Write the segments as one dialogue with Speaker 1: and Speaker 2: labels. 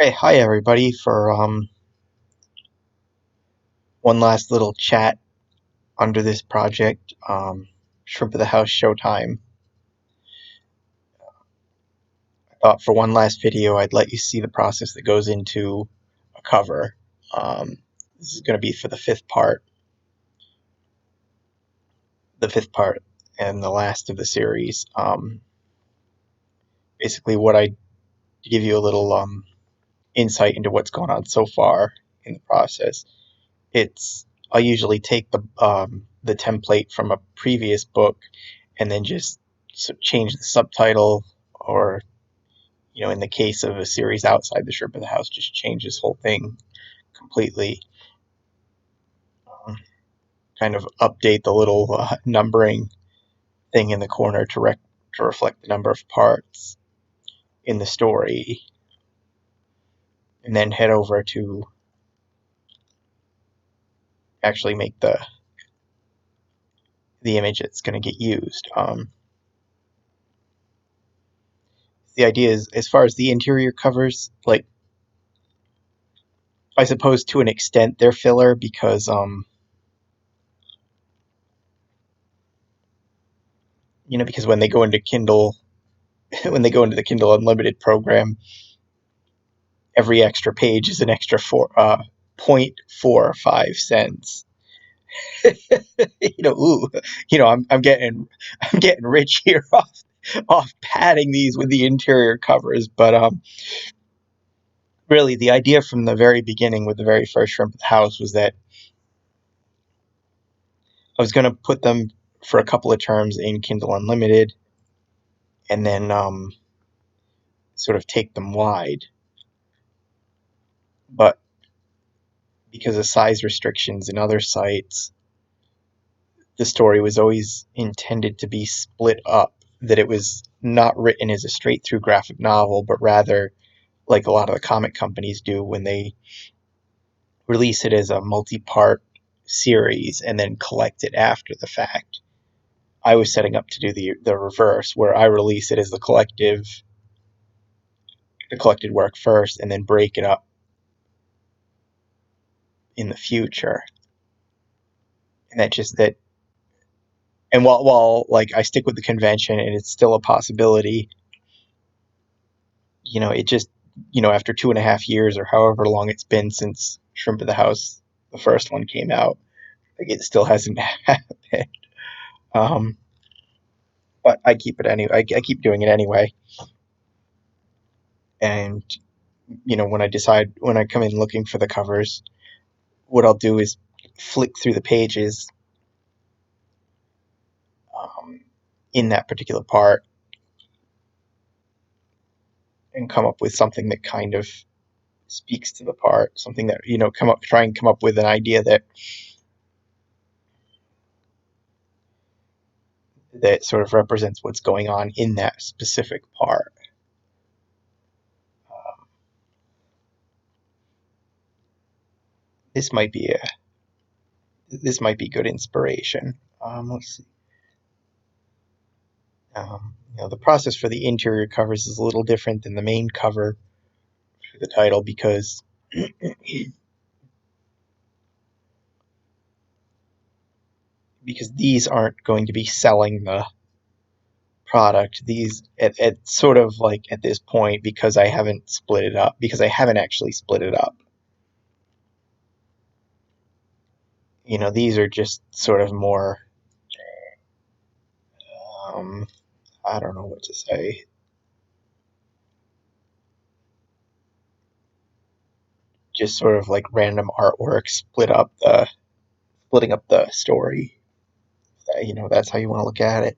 Speaker 1: Hey, hi everybody for one last little chat under this project, Shrimp of the House Showtime. I thought for one last video I'd let you see the process that goes into a cover. Um, this is going to be for the fifth part and the last of the series. Basically, what I give you a little insight into what's going on so far in the process. I'll usually take the template from a previous book and then just change the subtitle, or in the case of a series outside the Shrimp of the House, just change this whole thing completely. Kind of update the little numbering thing in the corner to reflect the number of parts in the story, and then head over to actually make the image that's going to get used. The idea is, as far as the interior covers, like, I suppose to an extent they're filler because because when they go into Kindle when they go into the Kindle Unlimited program, every extra page is an extra 0.45 cents. I'm getting rich here off padding these with the interior covers, but really the idea from the very beginning with the very first Shrimp of the House was that I was going to put them for a couple of terms in Kindle Unlimited, and then sort of take them wide. But because of size restrictions in other sites, the story was always intended to be split up, that it was not written as a straight through graphic novel, but rather like a lot of the comic companies do when they release it as a multi-part series and then collect it after the fact. I was setting up to do the reverse, where I release it as the collected work first and then break it up in the future. And while like I stick with the convention and it's still a possibility, it just, after 2.5 years or however long it's been since Shrimp of the House, the first one, came out, like, it still hasn't happened. Um, but I keep it anyway. I keep doing it anyway. And when I come in looking for the covers, what I'll do is flick through the pages um, in that particular part and come up with something that kind of speaks to the part, something that try and come up with an idea that sort of represents what's going on in that specific part. This might be good inspiration. Let's see. The process for the interior covers is a little different than the main cover for the title, because these aren't going to be selling the product. These at sort of like at this point, because I haven't actually split it up. These are just sort of more, I don't know what to say. Just sort of like random artwork splitting up the story. That's how you want to look at it.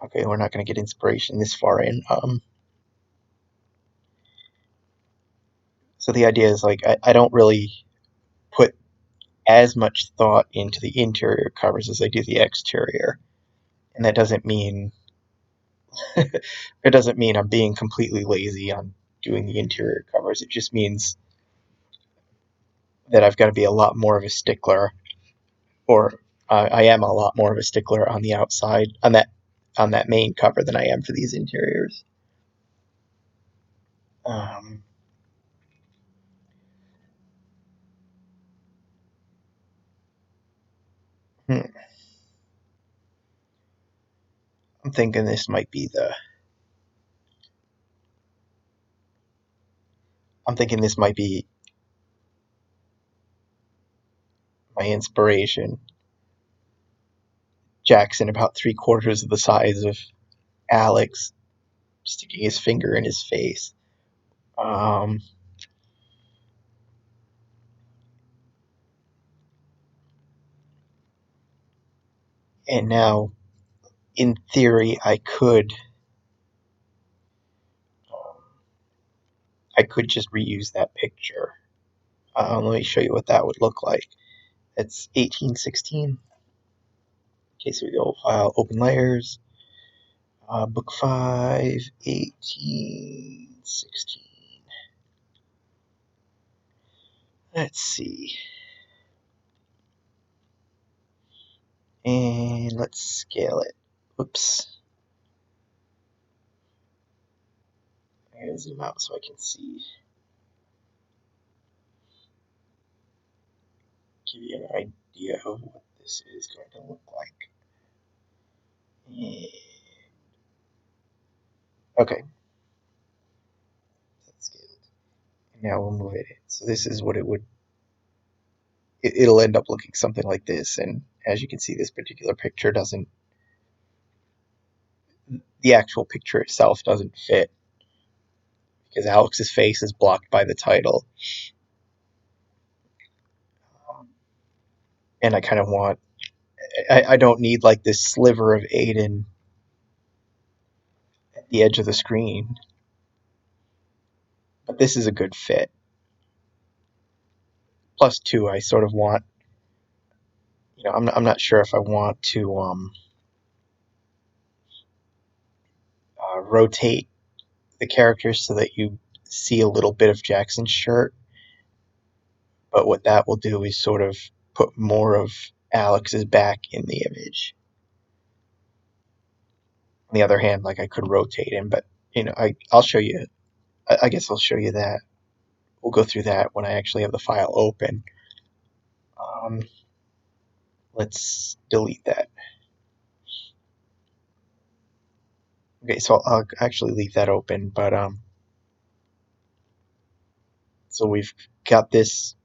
Speaker 1: Okay, we're not going to get inspiration this far in. So the idea is, like, I don't really put as much thought into the interior covers as I do the exterior, and that doesn't mean it doesn't mean I'm being completely lazy on doing the interior covers. It just means that I've got to be a lot more of a stickler, or I am a lot more of a stickler on the outside, on that main cover, than I am for these interiors. Um, Hmm. I'm thinking this might be the. I'm thinking this might be my inspiration. Jackson about 3/4 of the size of Alex, sticking his finger in his face. Um, and now, in theory, I could just reuse that picture. Let me show you what that would look like. It's 1816. Okay, so we go file, open layers, book 5, 1816. Let's see. And let's scale it. Whoops. I'm going to zoom out so I can see. Give you an idea of what this is going to look like. And, okay, that's scaled. And now we'll move it in. So this is what it would. It'll end up looking something like this. And as you can see, this particular picture doesn't. The actual picture itself doesn't fit because Alex's face is blocked by the title. And I kind of want. I don't need like this sliver of Aiden at the edge of the screen. But this is a good fit. Plus, two, I sort of want. I'm not sure if I want to rotate the characters so that you see a little bit of Jackson's shirt. But what that will do is sort of put more of Alex's back in the image. On the other hand, like I could rotate him, but I'll show you. I guess I'll show you that. We'll go through that when I actually have the file open. Um, let's delete that. Okay, so I'll actually leave that open, but so we've got this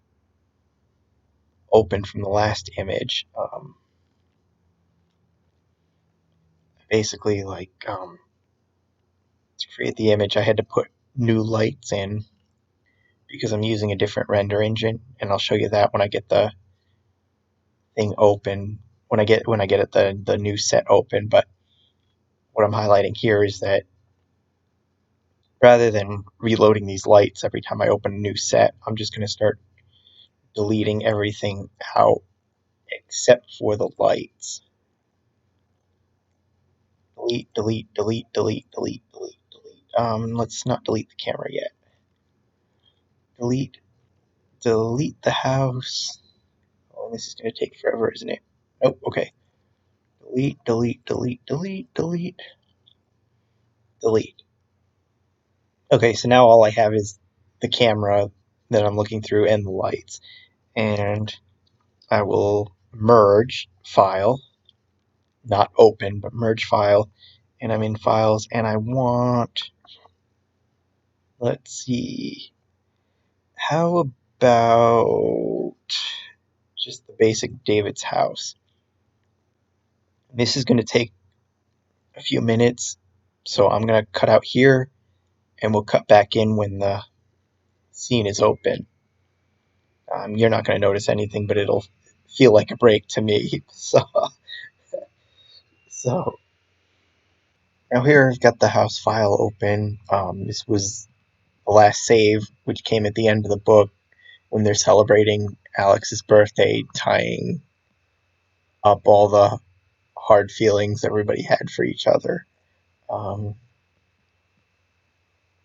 Speaker 1: open from the last image. Basically, like to create the image, I had to put new lights in because I'm using a different render engine, and I'll show you that when I get the thing open. When I get it the new set open, but what I'm highlighting here is that rather than reloading these lights every time I open a new set, I'm just going to start deleting everything out except for the lights. Delete, delete, delete, delete, delete, delete, delete. Let's not delete the camera yet. Delete, delete the house. Oh, this is going to take forever, isn't it? Nope, okay. Delete, delete, delete, delete, delete, delete. Okay, so now all I have is the camera that I'm looking through and the lights. And I will merge file, not open, but merge file. And I'm in files and I want, let's see, how about just the basic David's house? This is going to take a few minutes, so I'm going to cut out here and we'll cut back in when the scene is open. You're not going to notice anything, but it'll feel like a break to me. So now here I've got the house file open. This was the last save, which came at the end of the book when they're celebrating Alex's birthday, tying up all the hard feelings everybody had for each other. Um,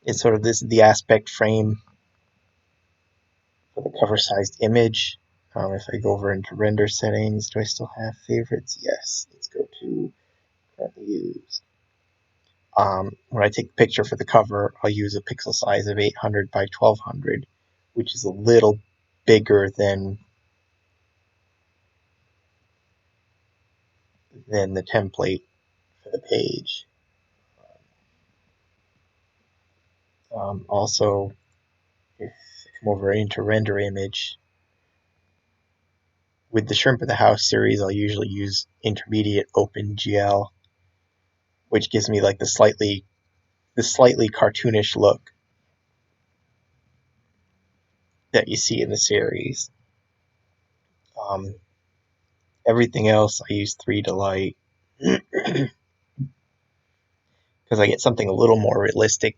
Speaker 1: it's sort of the aspect frame for the cover-sized image. If I go over into render settings, do I still have favorites? Yes. Let's go to currently used. When I take the picture for the cover, I'll use a pixel size of 800 by 1200, which is a little bigger than than the template for the page. Also, if I come over into render image, with the Shrimp of the House series, I'll usually use intermediate OpenGL, which gives me like the slightly cartoonish look that you see in the series. Um, Everything else I use 3Delight because I get something a little more realistic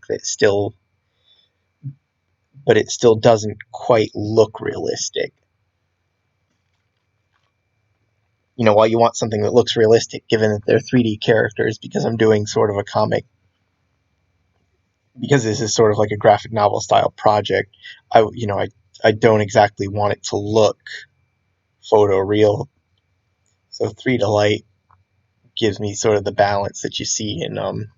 Speaker 1: but it still doesn't quite look realistic. While you want something that looks realistic, given that they're 3D characters, because I'm doing sort of a comic, because this is sort of like a graphic novel style project, I don't exactly want it to look photoreal. So 3Delight gives me sort of the balance that you see in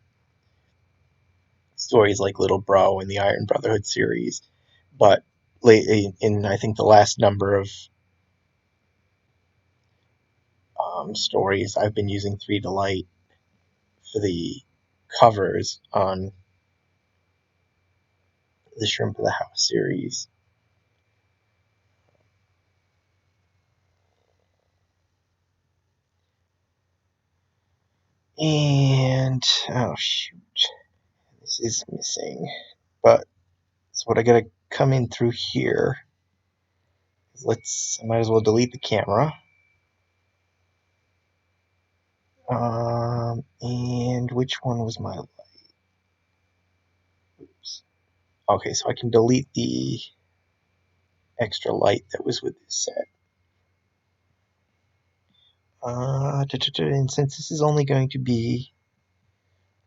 Speaker 1: stories like Little Bro and the Iron Brotherhood series. But lately, in I think the last number of stories, I've been using 3Delight for the covers on the Shrimp of the House series. And oh shoot, this is missing. But so what I gotta come in through here. I might as well delete the camera. And which one was my light? Oops. Okay, so I can delete the extra light that was with this set. And since this is only going to be,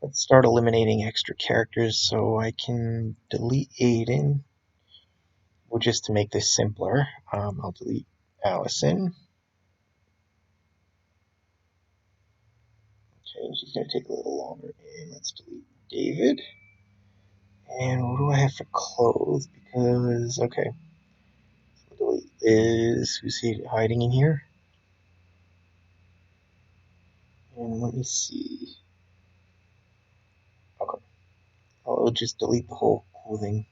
Speaker 1: let's start eliminating extra characters so I can delete Aiden. Well, just to make this simpler, I'll delete Allison. Okay, she's going to take a little longer. And let's delete David. And what do I have for clothes? Because, okay, so delete who's he hiding in here? And let me see. Okay, I'll just delete the whole clothing.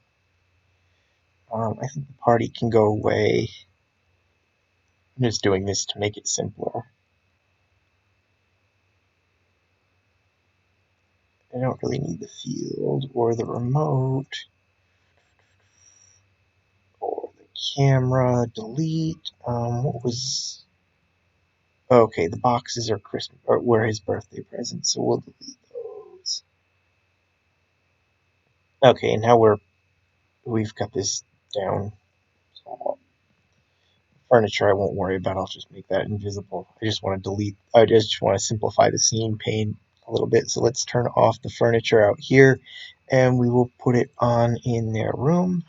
Speaker 1: I think the party can go away. I'm just doing this to make it simpler. I don't really need the field or the remote or the camera. Delete. What was? Okay, the boxes are Christmas or were his birthday presents, so we'll delete those. Okay, and now we've got this down. So furniture I won't worry about. I'll just make that invisible. I just want to simplify the scene pane a little bit. So let's turn off the furniture out here and we will put it on in their room.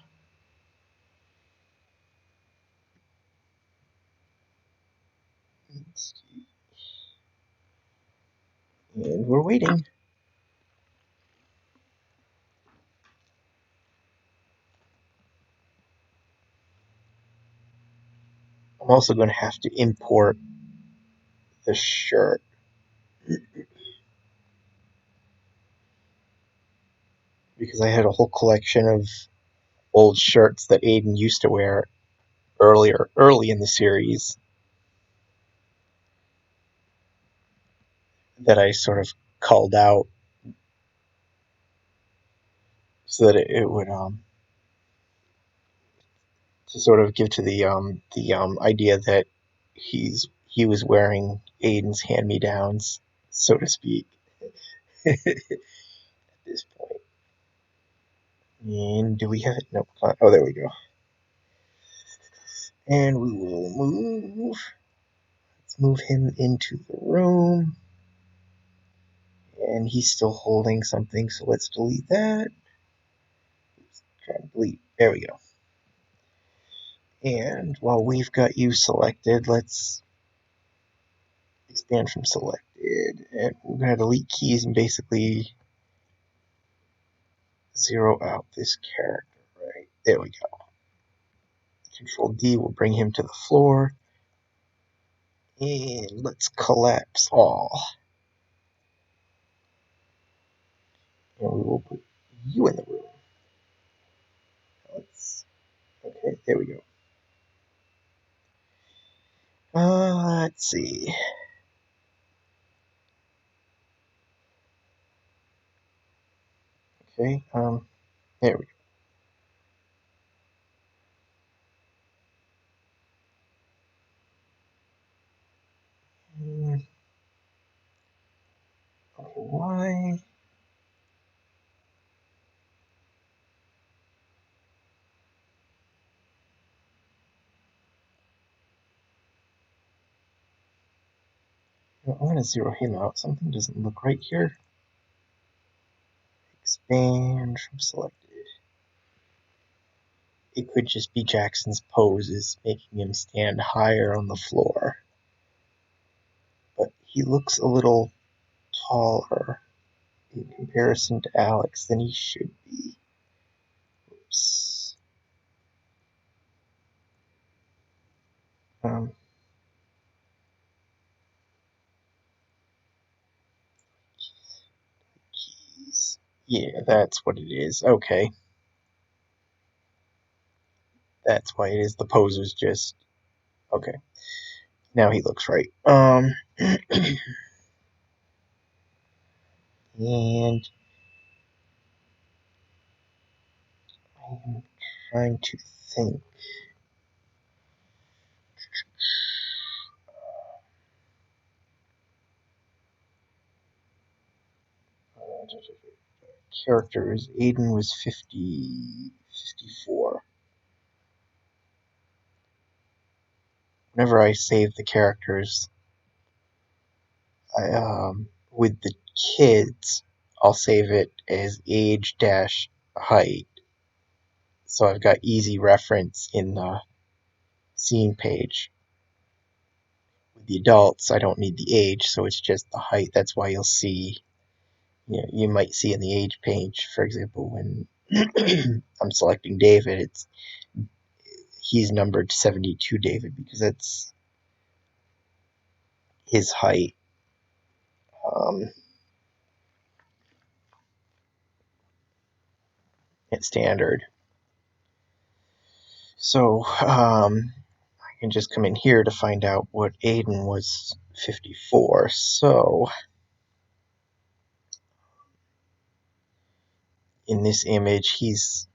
Speaker 1: And we're waiting. I'm also going to have to import the shirt. Because I had a whole collection of old shirts that Aiden used to wear early in the series that I sort of culled out so that it would to sort of give to the idea that he was wearing Aiden's hand-me-downs, so to speak, at this point. And do we have it? Nope. Oh, there we go. And we will move. Let's move him into the room. And he's still holding something, so let's delete that. Try to delete. There we go. And while we've got you selected, let's expand from selected. And we're going to delete keys and basically zero out this character. Right, there we go. Control D will bring him to the floor. And let's collapse all. And we will put you in the room. Okay, there we go. Let's see. Okay, there we go. Okay, why? I'm going to zero him out. Something doesn't look right here. Expand from selected. It could just be Jackson's poses making him stand higher on the floor. But he looks a little taller in comparison to Alex than he should be. Oops. Keys. Yeah, that's what it is. Okay. That's why it is. The pose was just okay. Now he looks right. And I'm trying to think. Characters. Aiden was 54. Whenever I save the characters, with the kids, I'll save it as age dash height. So I've got easy reference in the scene page. With the adults, I don't need the age, so it's just the height. That's why you'll see, you might see in the age page, for example, when I'm selecting David, he's numbered 72 David because that's his height. At standard. So I can just come in here to find out what Aiden was 54. So in this image, he's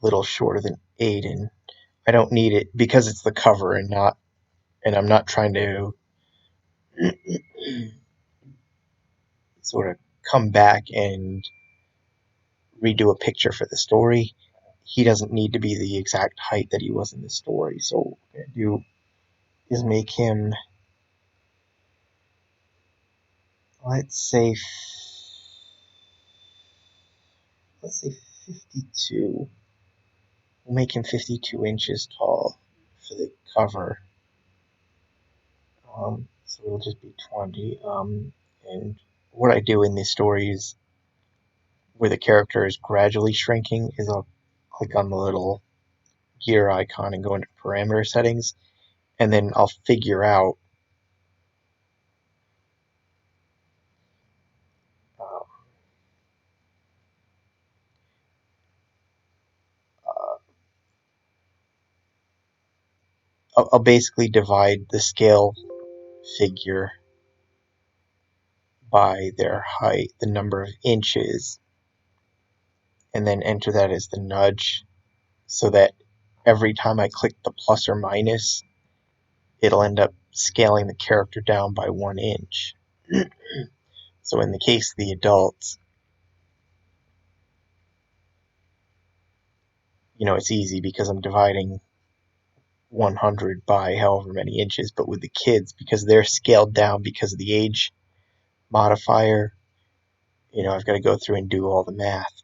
Speaker 1: a little shorter than Aiden. I don't need it because it's the cover and I'm not trying to sort of come back and redo a picture for the story. He doesn't need to be the exact height that he was in the story. So what I'm going to do is make him, let's say 52. We'll make him 52 inches tall for the cover. So it'll just be 20. And what I do in these stories where the character is gradually shrinking is I'll click on the little gear icon and go into parameter settings, and then I'll figure out I'll basically divide the scale figure by their height, the number of inches, and then enter that as the nudge so that every time I click the plus or minus, it'll end up scaling the character down by 1 inch. So in the case of the adults, it's easy because I'm dividing 100 by however many inches, but with the kids, because they're scaled down because of the age modifier, I've got to go through and do all the math.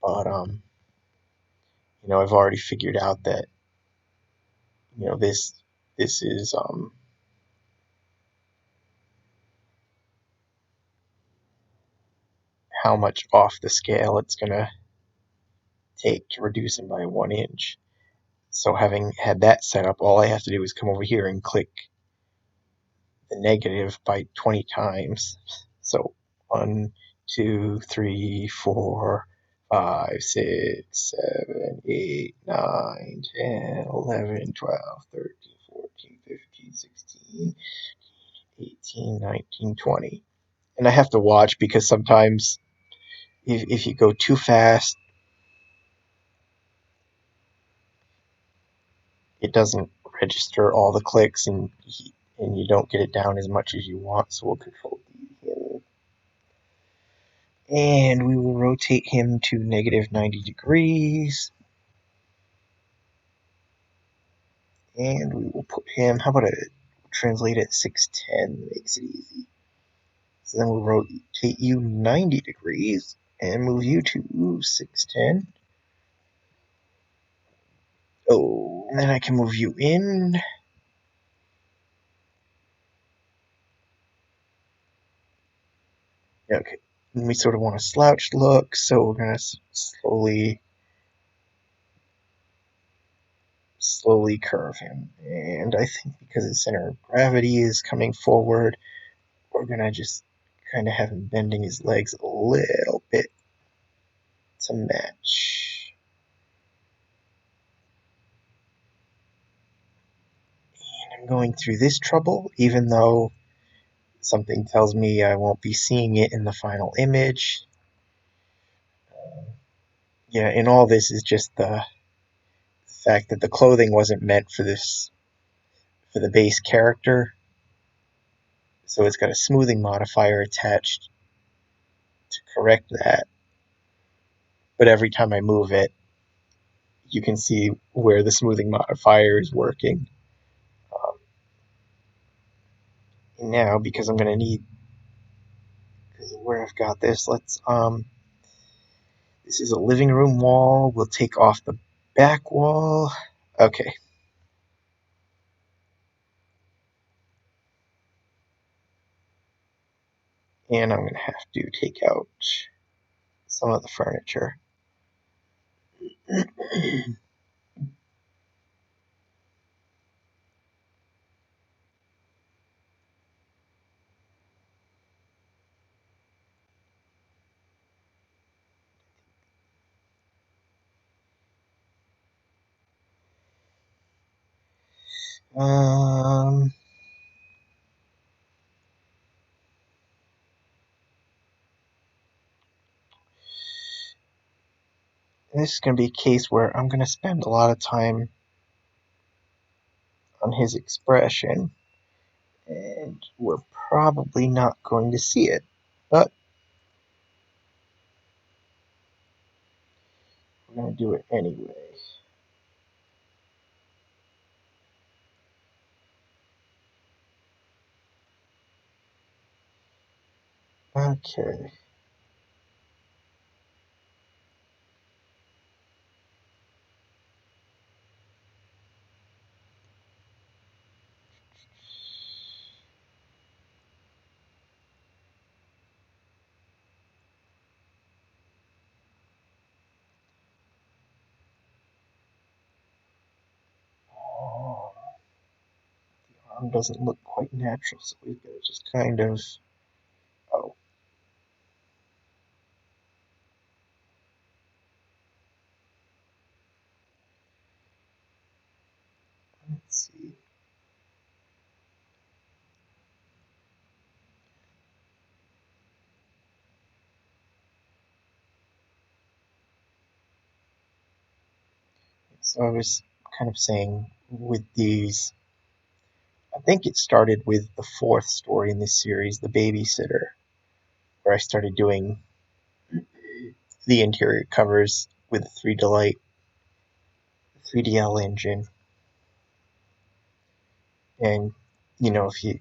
Speaker 1: But I've already figured out that this is how much off the scale it's gonna take to reduce them by 1 inch. So having had that set up, all I have to do is come over here and click the negative by 20 times. So 1, 2, 3, 4, 5, 6, 7, 8, 9, 10, 11, 12, 13, 14, 15, 16, 18, 19, 20. And I have to watch because sometimes if you go too fast, it doesn't register all the clicks and you don't get it down as much as you want. So we'll control D here. And we will rotate him to negative 90 degrees. And we will put him, how about I translate it 610, makes it easy. So then we'll rotate you 90 degrees and move you to 610. Oh, and then I can move you in. Okay, and we sort of want a slouched look, so we're going to slowly curve him. And I think because his center of gravity is coming forward, we're going to just kind of have him bending his legs a little bit to match. And I'm going through this trouble, even though something tells me I won't be seeing it in the final image. Yeah, and all this is just the fact that the clothing wasn't meant for the base character. So it's got a smoothing modifier attached to correct that. But every time I move it, you can see where the smoothing modifier is working. And now, because I'm going to need, because of where I've got this, this is a living room wall. We'll take off the back wall. Okay. And I'm going to have to take out some of the furniture. Um, this is going to be a case where I'm going to spend a lot of time on his expression, and we're probably not going to see it, but we're going to do it anyway. Okay. Oh, the arm doesn't look quite natural, so we've got to just kind of. Oh. Let's see. So I was kind of saying with these, I think it started with the fourth story in this series, The Babysitter, where I started doing the interior covers with the 3DL engine. And, if you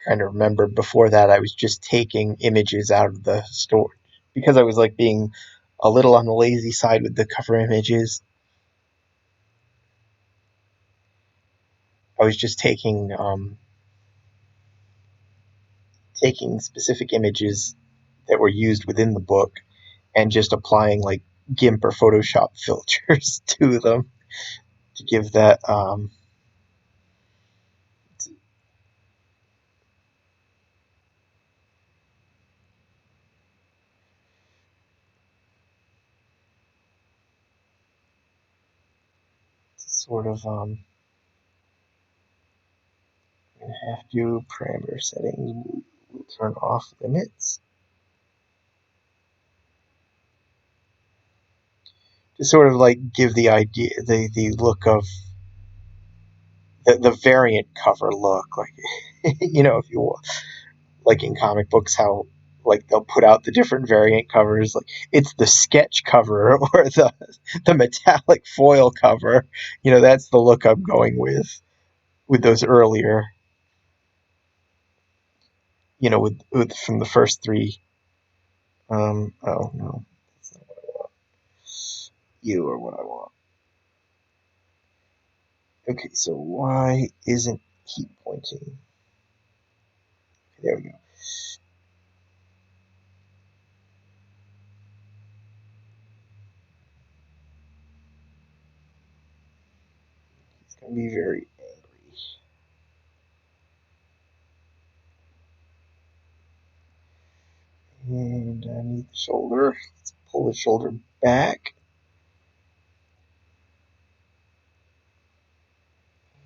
Speaker 1: kind of remember before that, I was just taking images out of the store because I was like being a little on the lazy side with the cover images. I was just taking specific images that were used within the book and just applying like GIMP or Photoshop filters to them to give that sort of gonna have to parameter settings. We'll turn off limits to sort of like give the idea, the look of the variant cover look, like if you like in comic books how like they'll put out the different variant covers, like it's the sketch cover or the metallic foil cover. That's the look I'm going with those earlier, with from the first three. Oh no, that's not what I want. You are what I want. Okay, so why isn't he pointing? There we go. He's gonna be very angry. And I need the shoulder. Let's pull the shoulder back.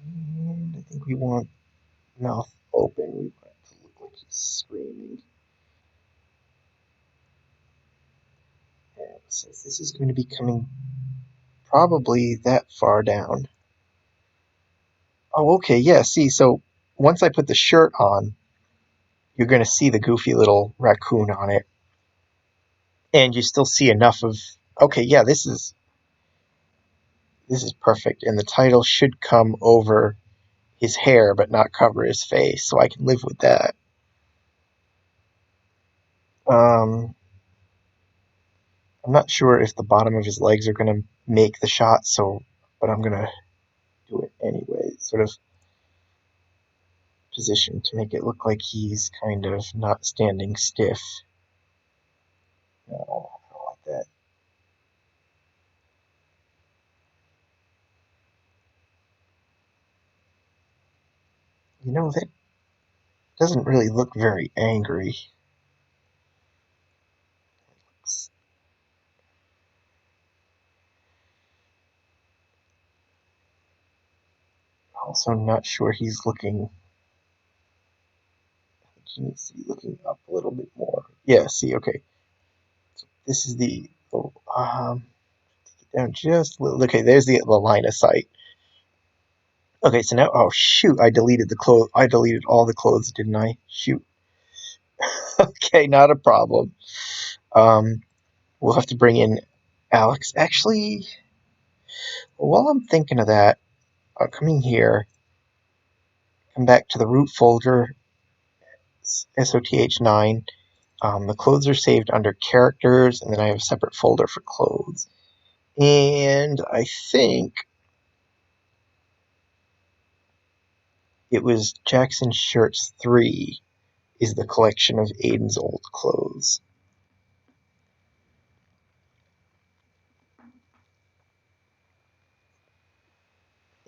Speaker 1: And I think we want mouth open. We want it to look like he's screaming. And since this is going to be coming probably that far down. Oh, okay, yeah, see, so once I put the shirt on, you're going to see the goofy little raccoon on it. And you still see enough of, okay, yeah, this is perfect. And the title should come over his hair but not cover his face, so I can live with that. I'm not sure if the bottom of his legs are going to make the shot, but I'm going to do it anyway. Sort of position to make it look like he's kind of not standing stiff. No, I don't like that. That doesn't really look very angry. Also, not sure he's looking. I think he needs to be looking up a little bit more. Yeah, see, okay. So this is the. Take it down just a little. Okay, there's the line of sight. Okay, so now, oh shoot, I deleted the clothes. I deleted all the clothes, didn't I? Shoot. Okay, not a problem. Um, we'll have to bring in Alex. Actually, while I'm thinking of that, I'll come in here, come back to the root folder, SOTH9. The clothes are saved under characters, and then I have a separate folder for clothes. And I think it was Jackson Shirts 3 is the collection of Aiden's old clothes.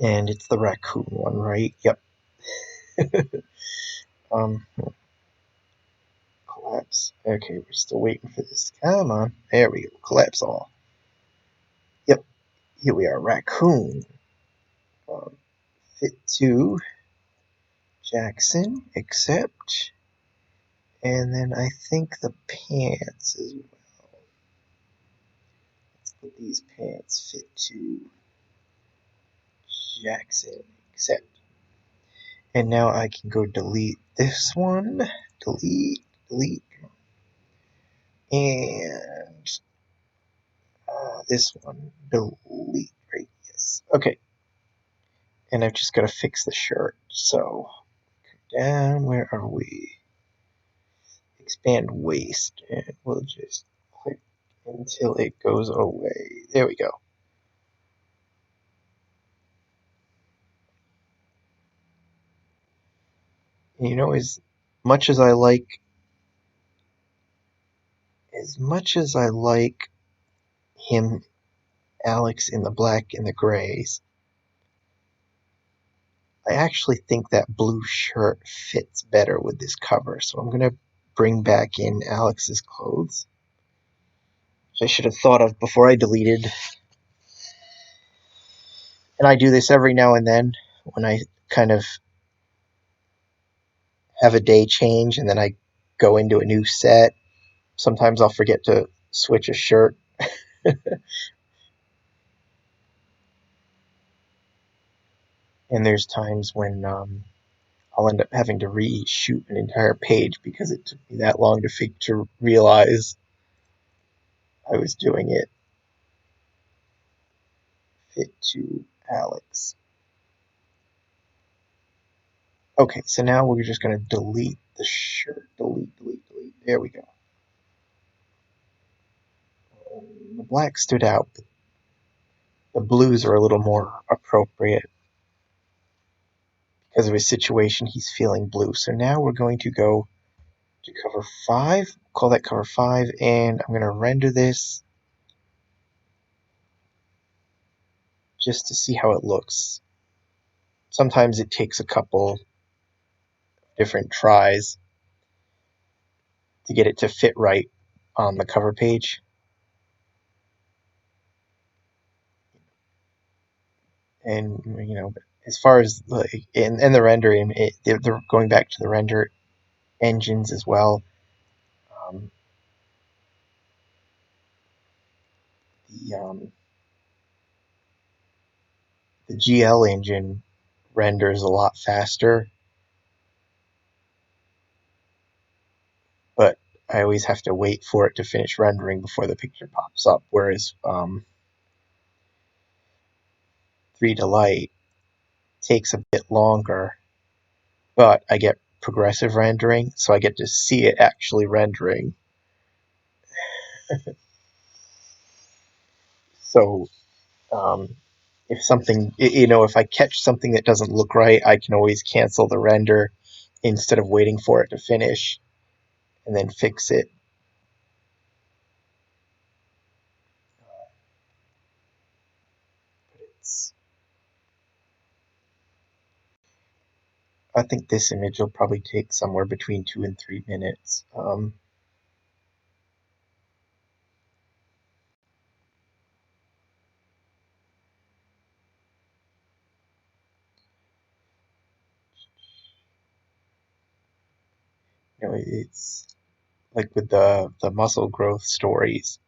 Speaker 1: And it's the raccoon one, right? Yep. um, Collapse. Okay, we're still waiting for this. Come on. There we go. Collapse all. Yep. Here we are. Raccoon. Fit to Jackson, accept. And then I think the pants as well. Let's put these pants fit to Jackson, accept. And now I can go delete this one. Delete, delete. And this one, delete, right? Yes. Okay. And I've just got to fix the shirt. So, down, where are we? Expand waist. And we'll just click until it goes away. There we go. As much as I like him, Alex, in the black and the grays, I actually think that blue shirt fits better with this cover. So I'm going to bring back in Alex's clothes, which I should have thought of before I deleted And I do this every now and then when I kind of have a day change and then I go into a new set. Sometimes I'll forget to switch a shirt. And there's times when I'll end up having to reshoot an entire page because it took me that long to realize I was doing it. Fit to Alex. Okay, so now we're just going to delete the shirt. Delete, delete, delete. There we go. The black stood out. The blues are a little more appropriate because of his situation. He's feeling blue. So now we're going to go to cover 5. Call that cover 5, and I'm going to render this just to see how it looks. Sometimes it takes a couple different tries to get it to fit right on the cover page. And as far as in the rendering, they're going back to the render engines as well. Um, the the GL engine renders a lot faster, but I always have to wait for it to finish rendering before the picture pops up. Whereas 3 to Light takes a bit longer, but I get progressive rendering, so I get to see it actually rendering. So if something, if I catch something that doesn't look right, I can always cancel the render instead of waiting for it to finish and then fix it. I think this image will probably take somewhere between 2 and 3 minutes. It's like with the muscle growth stories.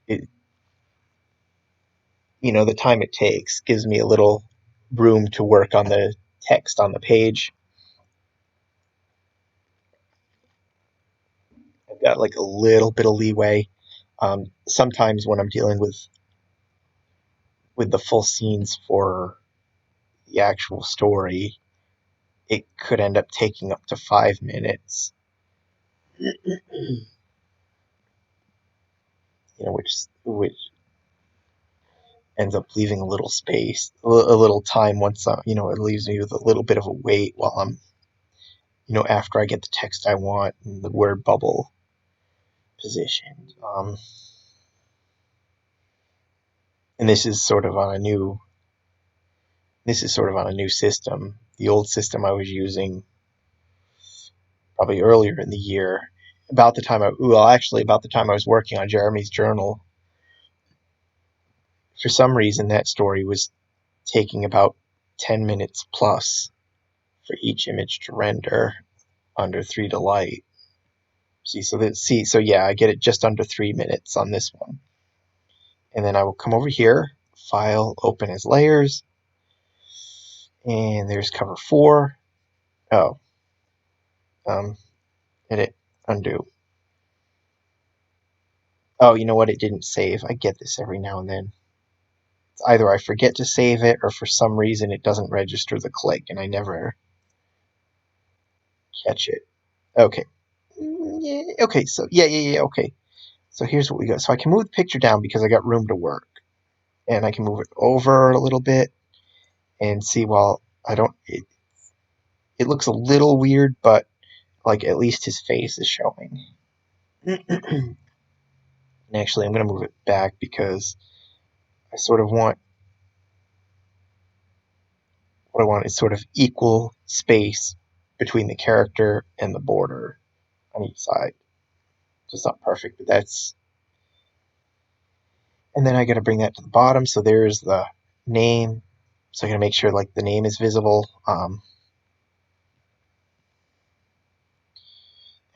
Speaker 1: It the time it takes gives me a little room to work on the text on the page. I've got like a little bit of leeway. Sometimes when I'm dealing with the full scenes for the actual story, it could end up taking up to 5 minutes. Which ends up leaving a little space, a little time once it leaves me with a little bit of a wait while I'm after I get the text I want and the word bubble positioned. And this is sort of on a new system. The old system I was using probably earlier in the year, about the time about the time I was working on Jeremy's journal. For some reason, that story was taking about 10 minutes plus for each image to render under 3 to Light. So yeah, I get it just under 3 minutes on this one. And then I will come over here, File, Open as Layers, and there's cover 4. Oh, edit, undo. Oh, you know what? It didn't save. I get this every now and then. It's either I forget to save it, or for some reason it doesn't register the click, and I never catch it. Okay. Yeah, okay, so yeah, okay. So here's what we got. So I can move the picture down because I got room to work. And I can move it over a little bit and see, well, I don't, it looks a little weird, but like at least his face is showing. And actually, I'm going to move it back because I sort of want, what I want is sort of equal space between the character and the border on each side. So it's not perfect, but And then I got to bring that to the bottom. So there's the name. So I got to make sure like the name is visible.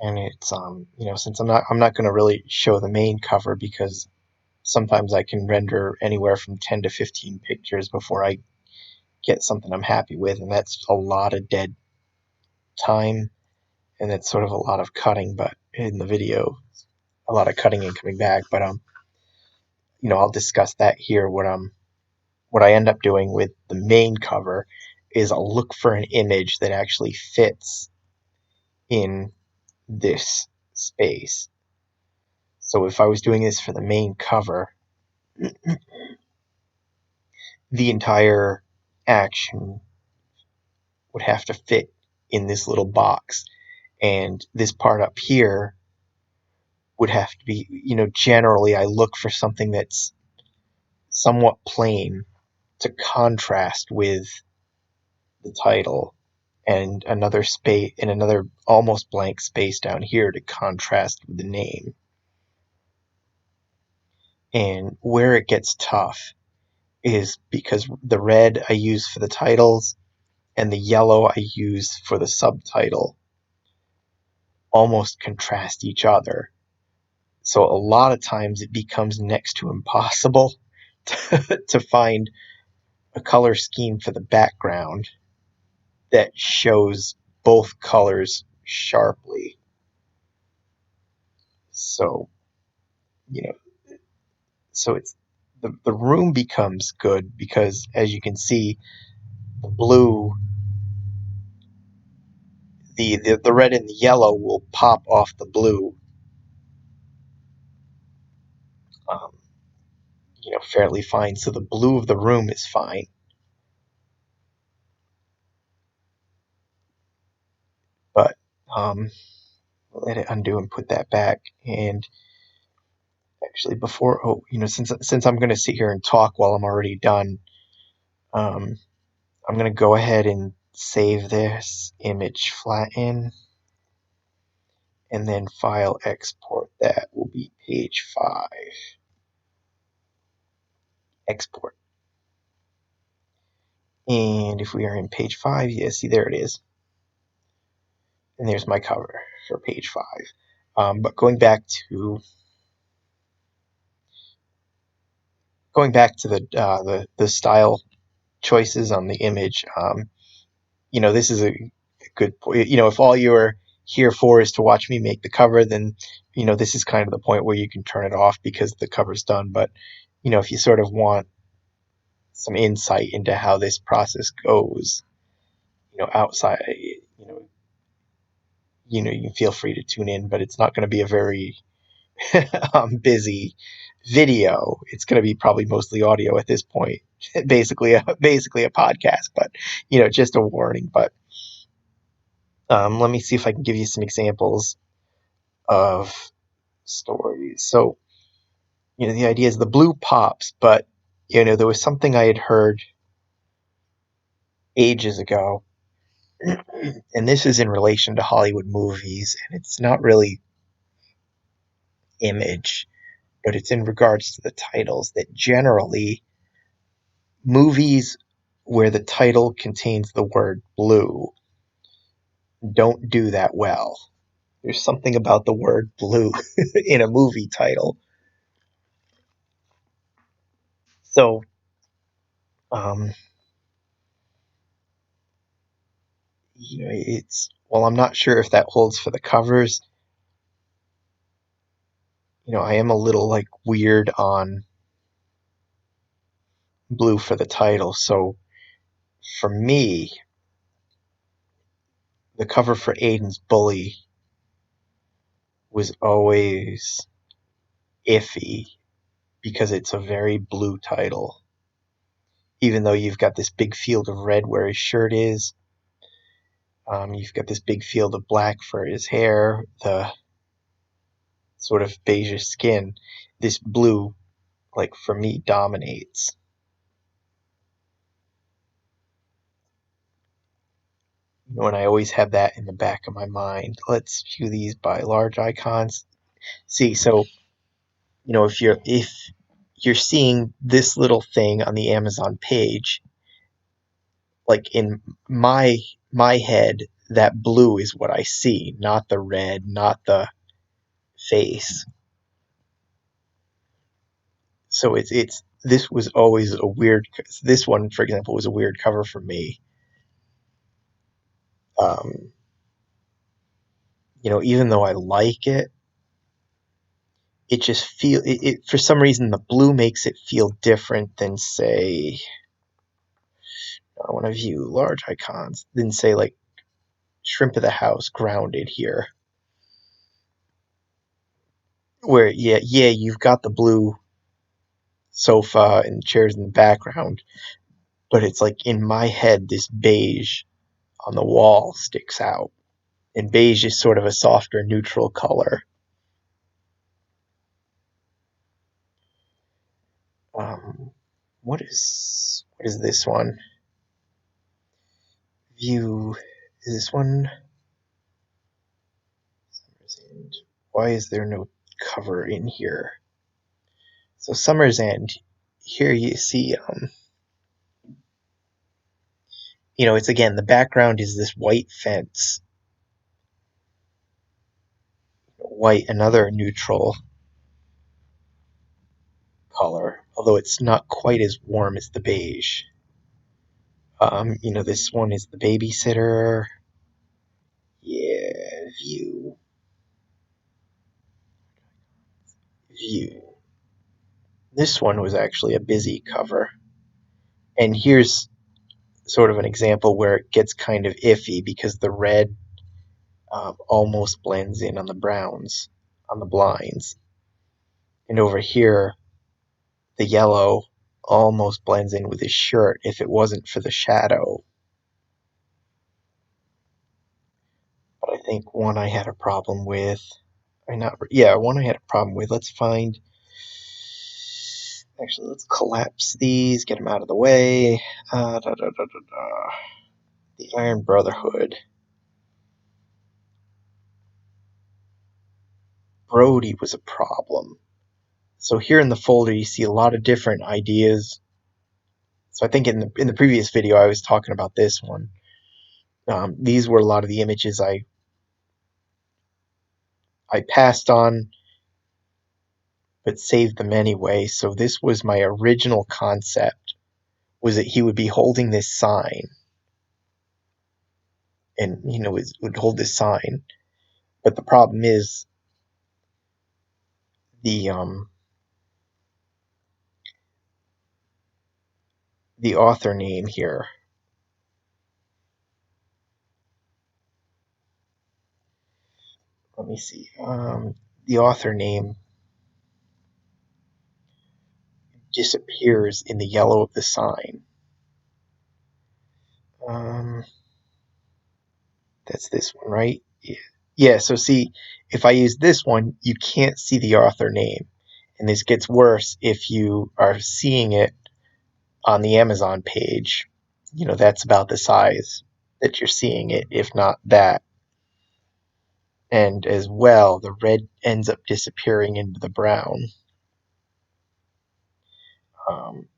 Speaker 1: And it's since I'm not going to really show the main cover because sometimes I can render anywhere from 10 to 15 pictures before I get something I'm happy with, and that's a lot of dead time, and that's sort of a lot of cutting, but in the video, a lot of cutting and coming back. But I'll discuss that here. What I end up doing with the main cover is I'll look for an image that actually fits in this space. So if I was doing this for the main cover, the entire action would have to fit in this little box. And this part up here would have to be, generally I look for something that's somewhat plain to contrast with the title, and another almost blank space down here to contrast with the name. And where it gets tough is because the red I use for the titles and the yellow I use for the subtitle almost contrast each other. So a lot of times it becomes next to impossible to find a color scheme for the background that shows both colors sharply. So, you know, so it's the room becomes good because, as you can see, the blue, the red and the yellow will pop off the blue, um, fairly fine. So the blue of the room is fine. But let it undo and put that back. And actually, since I'm going to sit here and talk while I'm already done, um, I'm going to go ahead and save this image, flatten, and then file export. That will be page 5. Export. And if we are in page 5, yeah, see, there it is. And there's my cover for page 5. But going back to the style choices on the image, this is a good point. If all you're here for is to watch me make the cover, then this is kind of the point where you can turn it off because the cover's done. But if you sort of want some insight into how this process goes, outside, you can feel free to tune in. But it's not going to be a very busy video. It's going to be probably mostly audio at this point. basically a podcast, but just a warning. But let me see if I can give you some examples of stories. So, the idea is the blue pops, but there was something I had heard ages ago, and this is in relation to Hollywood movies, and it's not really image, but it's in regards to the titles, that generally movies where the title contains the word blue don't do that well. There's something about the word blue in a movie title. So, um, I'm not sure if that holds for the covers. I am a little like weird on blue for the title. So for me, the cover for Aiden's Bully was always iffy because it's a very blue title. Even though you've got this big field of red where his shirt is, you've got this big field of black for his hair, the sort of beige skin. This blue, like for me, dominates. And I always have that in the back of my mind. Let's view these by large icons. See, so if you're seeing this little thing on the Amazon page. Like in my my head, that blue is what I see, not the red, not the face. So it's this was always a weird. This one, for example, was a weird cover for me. Um, even though I like it, it just it for some reason the blue makes it feel different than say when I view large icons than say like Shrimp of the House Grounded here, where yeah you've got the blue sofa and chairs in the background, but it's like in my head this beige on the wall sticks out, and beige is sort of a softer neutral color. Um, what is this one? View is this one? Why is there no cover in here? So Summer's End. Here you see, it's again the background is this white fence, white another neutral color, although it's not quite as warm as the beige. This one is the babysitter. Yeah, view. This one was actually a busy cover. And here's sort of an example where it gets kind of iffy because the red almost blends in on the browns, on the blinds. And over here, the yellow almost blends in with his shirt if it wasn't for the shadow. But I think one I had a problem with. One I had a problem with. Actually, let's collapse these, get them out of the way. The Iron Brotherhood. Brody was a problem. So here in the folder, you see a lot of different ideas. So I think in the previous video, I was talking about this one. These were a lot of the images I passed on, but saved them anyway. So this was my original concept, was that he would be holding this sign, and would hold this sign. But the problem is the the author name here. Let me see. The author name disappears in the yellow of the sign. Um, that's this one, right? Yeah, so see, if I use this one, you can't see the author name. And this gets worse if you are seeing it on the Amazon page. That's about the size that you're seeing it, if not that. And as well, the red ends up disappearing into the brown. Um,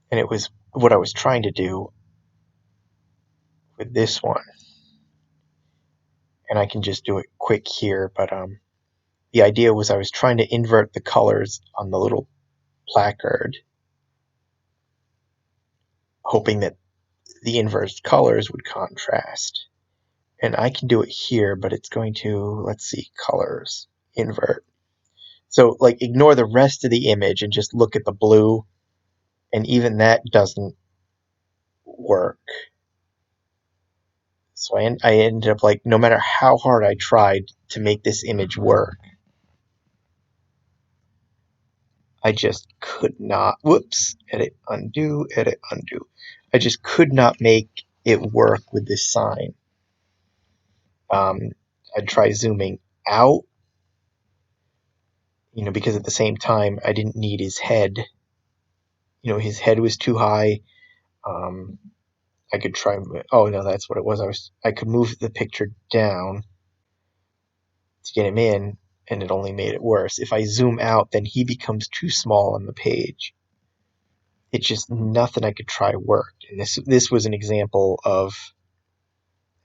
Speaker 1: and it was what I was trying to do with this one. And I can just do it quick here, but the idea was I was trying to invert the colors on the little placard, hoping that the inverse colors would contrast. And I can do it here, but it's going to, let's see, colors, invert. So like ignore the rest of the image and just look at the blue, and even that doesn't work. So I ended up like, no matter how hard I tried to make this image work, I just could not, whoops, edit, undo. I just could not make it work with this sign. I'd try zooming out, because at the same time, I didn't need his head. His head was too high. Um, I could try, oh no, that's what it was. I could move the picture down to get him in, and it only made it worse. If I zoom out, then he becomes too small on the page. It's just nothing I could try worked. And this was an example of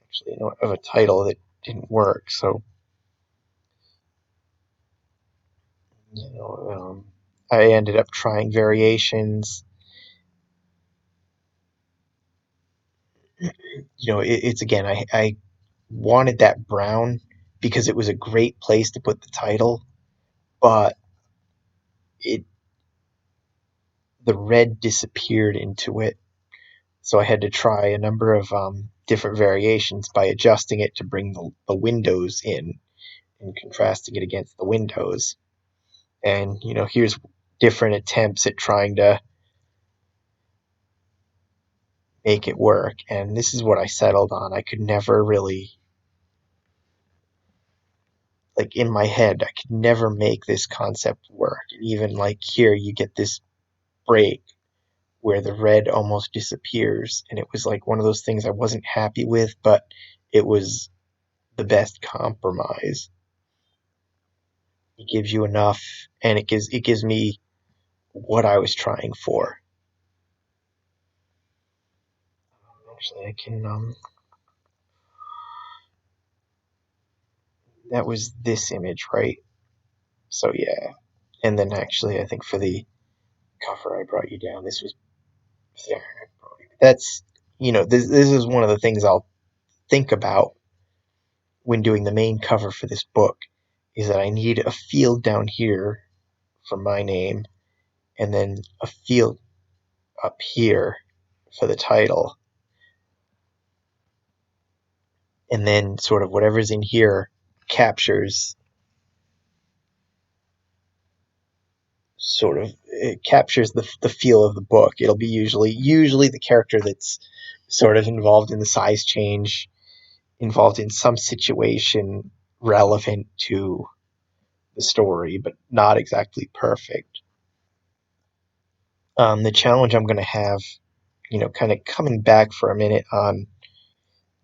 Speaker 1: actually of a title that didn't work. So I ended up trying variations. It's again, I wanted that brown because it was a great place to put the title, but it the red disappeared into it. So I had to try a number of different variations by adjusting it to bring the windows in and contrasting it against the windows. And here's different attempts at trying to make it work. And this is what I settled on. I could never really, like in my head, I could never make this concept work. And even like here, you get this break where the red almost disappears. And it was like one of those things I wasn't happy with, but it was the best compromise. It gives you enough, and it gives me what I was trying for. Actually, I can that was this image, right? So yeah, and then actually, I think for the cover, I brought you down. This was there. That's this is one of the things I'll think about when doing the main cover for this book is that I need a field down here for my name, and then a field up here for the title, and then sort of whatever's in here captures it captures the feel of the book. It'll be usually the character that's sort of involved in the size change, involved in some situation relevant to the story, but not exactly perfect. The challenge I'm going to have, kind of coming back for a minute on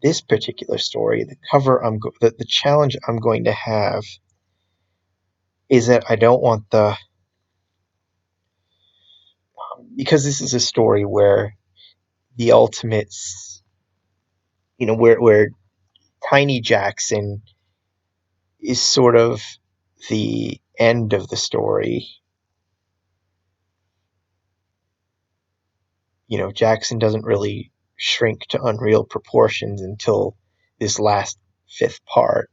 Speaker 1: this particular story, the challenge I'm going to have is that I don't want because this is a story where the ultimates, where Tiny Jackson is sort of the end of the story. Jackson doesn't really shrink to unreal proportions until this last fifth part.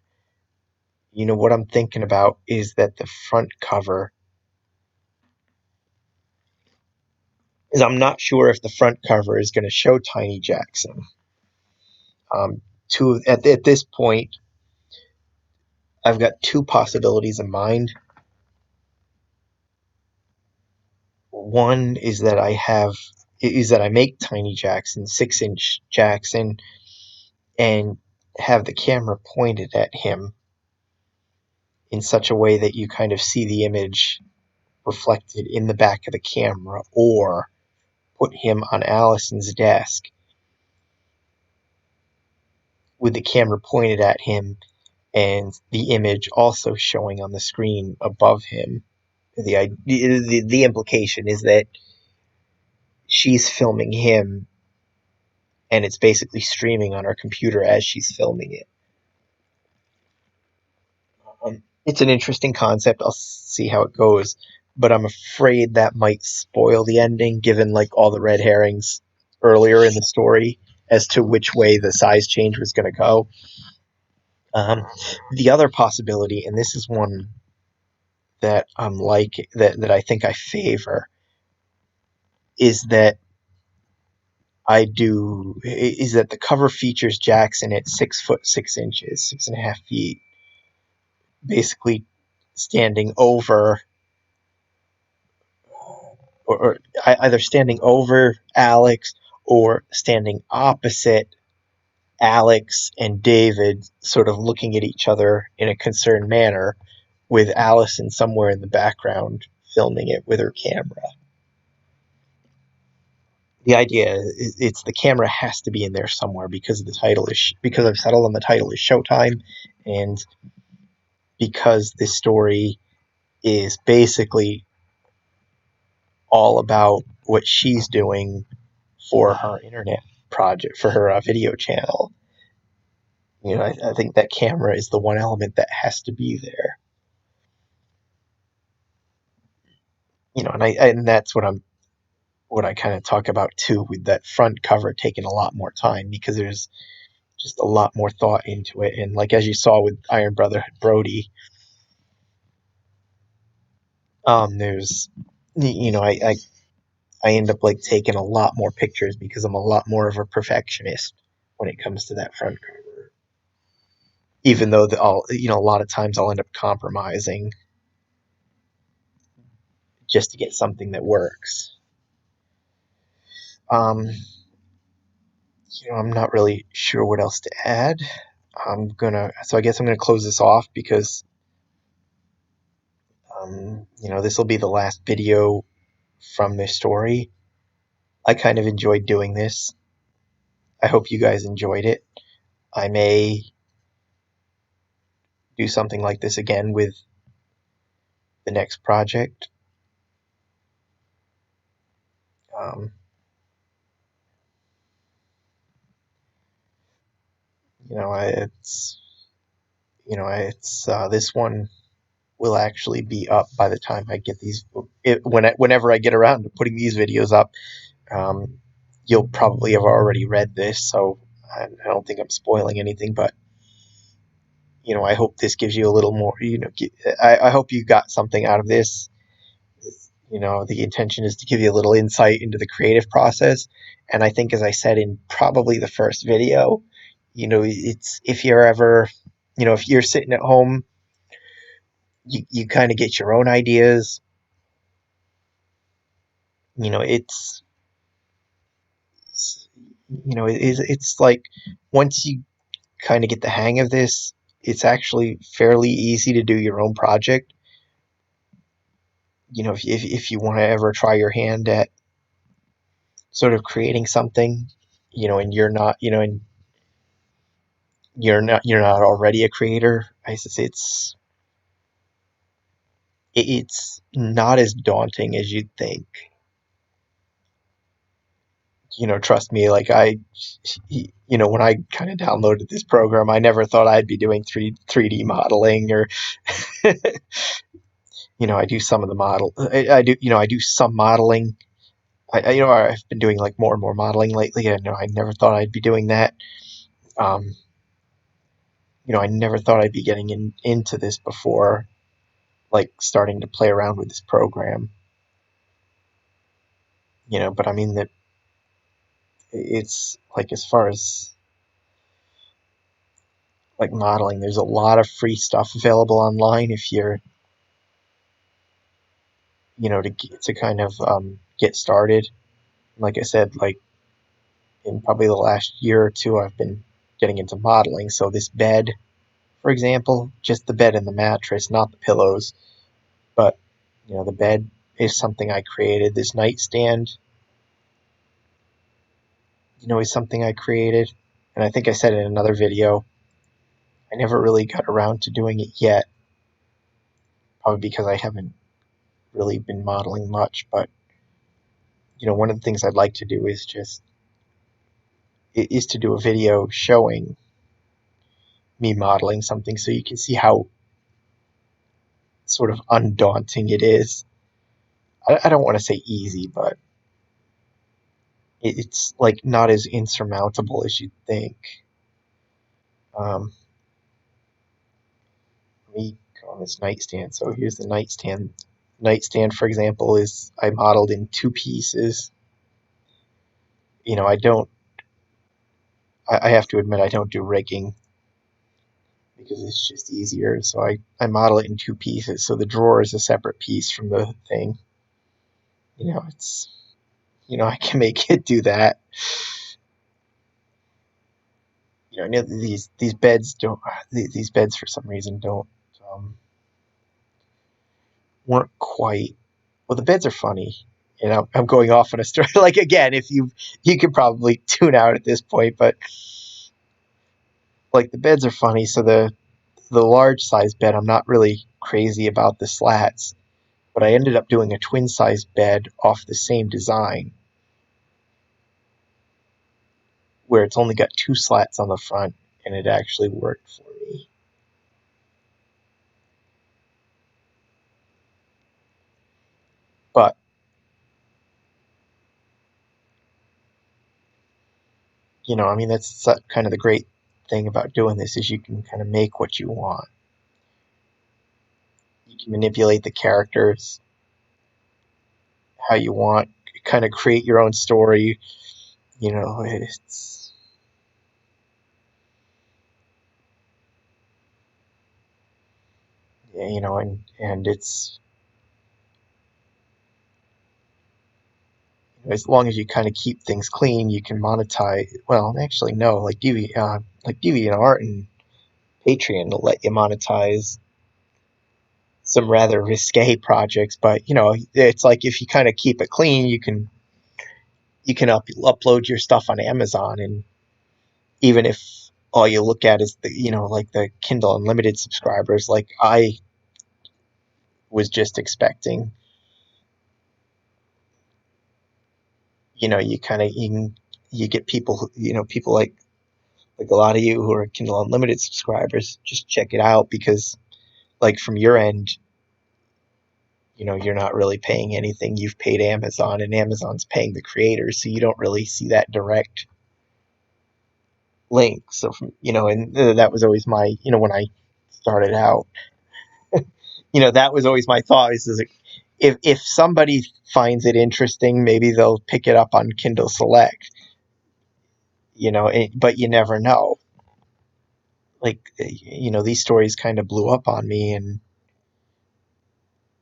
Speaker 1: What I'm thinking about is that the front cover is I'm not sure if the front cover is going to show Tiny Jackson. At this point, I've got two possibilities in mind. One is that I make Tiny Jackson 6-inch Jackson and have the camera pointed at him in such a way that you kind of see the image reflected in the back of the camera, or put him on Allison's desk with the camera pointed at him and the image also showing on the screen above him. The implication is that she's filming him and it's basically streaming on her computer as she's filming it. It's an interesting concept. I'll see how it goes, but I'm afraid that might spoil the ending, given like all the red herrings earlier in the story as to which way the size change was going to go. The other possibility, and this is one that that I think I favor, is that the cover features Jackson at 6'6", 6.5 feet, basically standing over, or either standing over Alex or standing opposite Alex and David, sort of looking at each other in a concerned manner, with Allison somewhere in the background filming it with her camera. The idea is it's the camera has to be in there somewhere because I've settled on the title is Showtime, and because this story is basically all about what she's doing for her internet project, for her video channel. I think that camera is the one element that has to be there. And that's what I kind of talk about too, with that front cover taking a lot more time, because there's just a lot more thought into it. And like as you saw with Iron Brotherhood Brody, there's I end up like taking a lot more pictures because I'm a lot more of a perfectionist when it comes to that front cover. Even though a lot of times I'll end up compromising just to get something that works. I'm not really sure what else to add. So I guess I'm gonna close this off because this will be the last video from this story. I kind of enjoyed doing this. I hope you guys enjoyed it. I may do something like this again with the next project. Um, it's this one will actually be up by the time I get whenever I get around to putting these videos up. You'll probably have already read this, so I don't think I'm spoiling anything, but I hope this gives you a little more, I hope you got something out of this. The intention is to give you a little insight into the creative process. And I think, as I said in probably the first video, it's if you're ever, if you're sitting at home, you kind of get your own ideas. It's it's like once you kind of get the hang of this, it's actually fairly easy to do your own project. If you want to ever try your hand at sort of creating something, and you're not already a creator, I say it's not as daunting as you'd think. Trust me, like when I kind of downloaded this program, I never thought I'd be doing 3D modeling, or I do some of the model. I do some modeling. I've been doing like more and more modeling lately. I never thought I'd be doing that. Um, I never thought I'd be getting into this before, like starting to play around with this program. But I mean that it's like, as far as like modeling, there's a lot of free stuff available online if you're, to kind of get started. Like I said, like in probably the last year or two, I've been getting into modeling. So this bed, for example, just the bed and the mattress, not the pillows, but the bed is something I created. This nightstand, is something I created. And I think I said in another video, I never really got around to doing it yet, probably because I haven't really been modeling much. But one of the things I'd like to do is to do a video showing me modeling something, so you can see how sort of undaunting it is. I don't want to say easy, but it's like not as insurmountable as you'd think. Let me go on this nightstand. So here's the nightstand. Nightstand, for example, is I modeled in 2 pieces. I don't. I have to admit, I don't do rigging because it's just easier. So I model it in 2 pieces. So the drawer is a separate piece from the thing. It's I can make it do that. These beds don't. These beds for some reason don't um, weren't quite. Well, the beds are funny. I'm going off on a story. Like, again, if you could probably tune out at this point, but like the beds are funny. So the large size bed, I'm not really crazy about the slats, but I ended up doing a twin size bed off the same design where it's only got two slats on the front, and it actually worked for me. But I mean, that's kind of the great thing about doing this is you can kind of make what you want. You can manipulate the characters how you want, kind of create your own story. It's and it's as long as you kind of keep things clean, you can monetize. Well, actually, no, like DeviantArt and Patreon will let you monetize some rather risque projects, but it's like if you kind of keep it clean, you can upload your stuff on Amazon, and even if all you look at is like the Kindle Unlimited subscribers, like I was just expecting, you kind of you get people people like a lot of you who are Kindle Unlimited subscribers, just check it out because like from your end, you're not really paying anything. You've paid Amazon, and Amazon's paying the creators, so you don't really see that direct link. So and that was always my when I started out, that was always my thought is like, if somebody finds it interesting, maybe they'll pick it up on Kindle Select, but you never know. Like these stories kind of blew up on me, and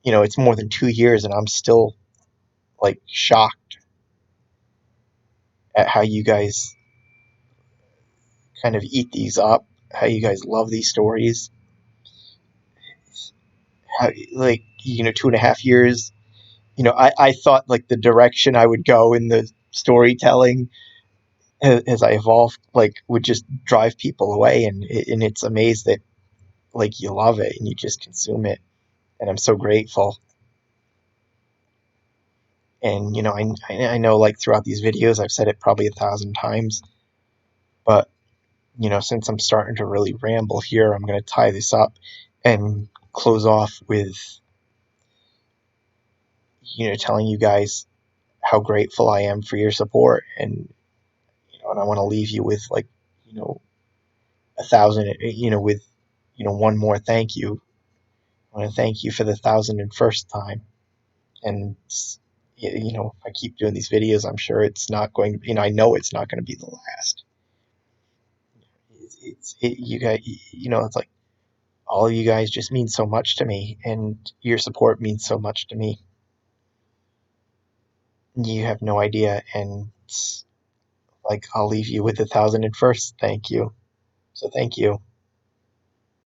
Speaker 1: it's more than 2 years, and I'm still like shocked at how you guys kind of eat these up, how you guys love these stories. How, like 2.5 years. I thought like the direction I would go in the storytelling as I evolved like would just drive people away, and it's amazed that like you love it and you just consume it, and I'm so grateful. And I know like throughout these videos I've said it probably 1,000 times, but since I'm starting to really ramble here, I'm going to tie this up and close off with telling you guys how grateful I am for your support, and I want to leave you with like you know 1,000, with one more thank you. I want to thank you for the 1,001st time. And if I keep doing these videos, I'm sure it's not going. I know it's not going to be the last. You guys. It's like all of you guys just mean so much to me, and your support means so much to me. You have no idea, and like I'll leave you with the 1,001st thank you. So thank you.